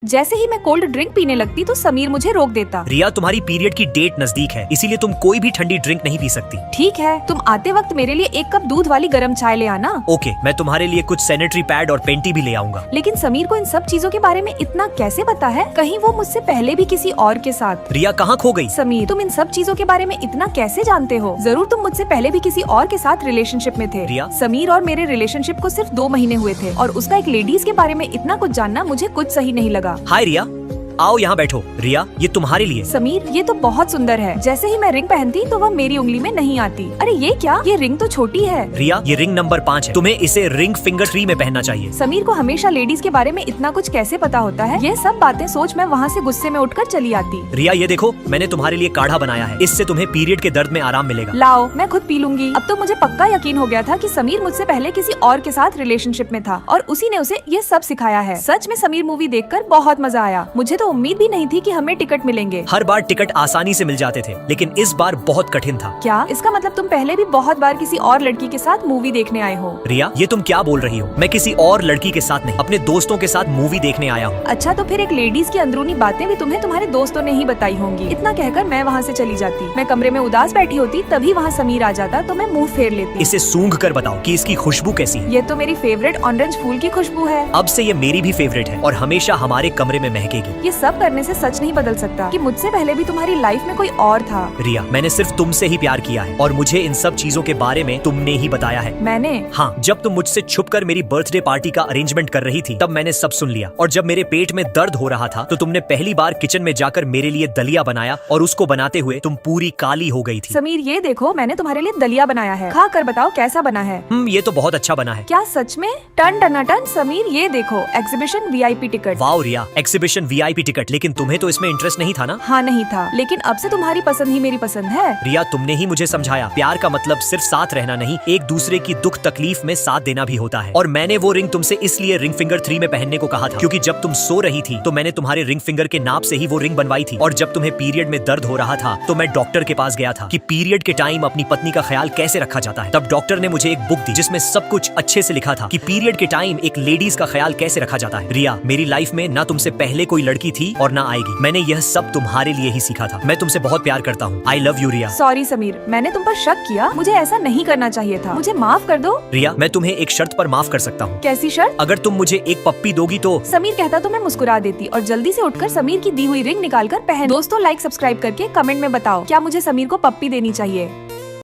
जैसे ही मैं cold drink पीने लगती तो समीर मुझे रोक देता। रिया, तुम्हारी पीरियड की डेट नजदीक है, इसीलिए तुम कोई भी ठंडी ड्रिंक नहीं पी सकती। ठीक है, तुम आते वक्त मेरे लिए 1 कप दूध वाली गर्म चाय ले आना। ओके, मैं तुम्हारे लिए कुछ सैनिटरी पैड और पेंटी भी ले आऊंगा। लेकिन समीर को इन सब चीजों के बारे में इतना कैसे पता है? कहीं वो मुझसे पहले भी किसी और के साथ? रिया कहाँ खो गई? समीर, तुम इन सब चीजों के बारे में इतना कैसे जानते हो? जरूर तुम मुझसे पहले भी किसी और के साथ रिलेशनशिप में थे। रिया, समीर और मेरे रिलेशनशिप को सिर्फ 2 महीने हुए थे और उसका एक लेडीज के बारे में इतना कुछ जानना मुझे कुछ सही नहीं लगा। हाय रिया, आओ यहाँ बैठो। रिया, ये तुम्हारे लिए। समीर, ये तो बहुत सुंदर है। जैसे ही मैं रिंग पहनती तो वह मेरी उंगली में नहीं आती। अरे ये क्या? ये रिंग तो छोटी है। रिया, ये रिंग नंबर 5 है। तुम्हें इसे रिंग फिंगर 3 में पहनना चाहिए। समीर को हमेशा लेडीज के बारे में इतना कुछ कैसे पता होता है? ये सब बातें सोच मैं वहाँ से गुस्से में उठकर चली आती। रिया, ये देखो, मैंने तुम्हारे लिए काढ़ा बनाया है। इससे तुम्हें पीरियड के दर्द में आराम मिलेगा। लाओ, मैं खुद पी लूंगी। अब तो मुझे पक्का यकीन हो गया था कि समीर मुझसे पहले किसी और के साथ रिलेशनशिप में था और उसी ने उसे ये सब सिखाया है। सच में समीर मूवी देखकर बहुत मजा आया। मुझे तो उम्मीद भी नहीं थी कि हमें टिकट मिलेंगे। हर बार टिकट आसानी से मिल जाते थे, लेकिन इस बार बहुत कठिन था। क्या इसका मतलब तुम पहले भी बहुत बार किसी और लड़की के साथ मूवी देखने आए हो? रिया, ये तुम क्या बोल रही हो? मैं किसी और लड़की के साथ नहीं, अपने दोस्तों के साथ मूवी देखने आया हूँ। अच्छा, तो फिर एक लेडीज की अंदरूनी बातें भी तुम्हें तुम्हारे दोस्तों ने ही बताई होंगी। इतना कहकर मैं वहाँ से चली जाती। मैं कमरे में उदास बैठी होती, तभी वहाँ समीर आ जाता तो मैं मुँह फेर लेती। इसे सूंघ कर बताओ कि इसकी खुशबू कैसी है। ये तो मेरी फेवरेट ऑरेंज फूल की खुशबू है। अब से ये मेरी भी फेवरेट है और हमेशा हमारे कमरे में महकेगी। ये सब करने से सच नहीं बदल सकता कि मुझसे पहले भी तुम्हारी लाइफ में कोई और था। रिया, मैंने सिर्फ तुमसे ही प्यार किया है और मुझे इन सब चीजों के बारे में तुमने ही बताया है। मैंने? हाँ, जब तुम मुझसे छुपकर मेरी बर्थडे पार्टी का अरेंजमेंट कर रही थी तब मैंने सब सुन लिया। और जब मेरे पेट में दर्द हो रहा था तो तुमने पहली बार किचन में जाकर मेरे लिए दलिया बनाया और उसको बनाते हुए तुम पूरी काली हो गई थी। समीर, ये देखो, मैंने तुम्हारे लिए दलिया बनाया है। खा कर बताओ कैसा बना है। ये तो बहुत अच्छा बना है। क्या सच में? टन टनाटन। समीर, ये देखो, एग्जीबिशन VIP टिकट। वाओ रिया, एग्जीबिशन VIP टिकट। लेकिन तुम्हें तो इसमें इंटरेस्ट नहीं था ना? हाँ, नहीं था, लेकिन अब से तुम्हारी पसंद ही मेरी पसंद है। रिया, तुमने ही मुझे समझाया, प्यार का मतलब सिर्फ साथ रहना नहीं, एक दूसरे की दुख तकलीफ में साथ देना भी होता है। और मैंने वो रिंग तुमसे इसलिए रिंग फिंगर 3 में पहनने को कहा था क्योंकि जब तुम सो रही थी तो मैंने तुम्हारे रिंग फिंगर के नाप से ही वो रिंग बनवाई थी। और जब तुम्हें पीरियड में दर्द हो रहा था तो मैं डॉक्टर के पास गया था कि पीरियड के टाइम अपनी पत्नी का ख्याल कैसे रखा जाता है। तब डॉक्टर ने मुझे एक बुक दी जिसमें सब कुछ अच्छे से लिखा था कि पीरियड के टाइम एक लेडीज का ख्याल कैसे रखा जाता है। रिया, मेरी लाइफ में ना तुमसे पहले कोई लड़की थी और ना आएगी। मैंने यह सब तुम्हारे लिए ही सीखा था। मैं तुमसे बहुत प्यार करता हूँ। I love you Riya. Sorry Sameer, मैंने तुम पर शक किया। मुझे ऐसा नहीं करना चाहिए था। मुझे माफ कर दो। रिया, मैं तुम्हें एक शर्त पर माफ कर सकता हूँ। कैसी शर्त? अगर तुम मुझे एक पप्पी दोगी तो। समीर कहता तो मैं मुस्कुरा देती और जल्दी से उठकर समीर की दी हुई रिंग निकालकर पहन। दोस्तों, लाइक सब्सक्राइब करके कमेंट में बताओ क्या मुझे समीर को पप्पी देनी चाहिए।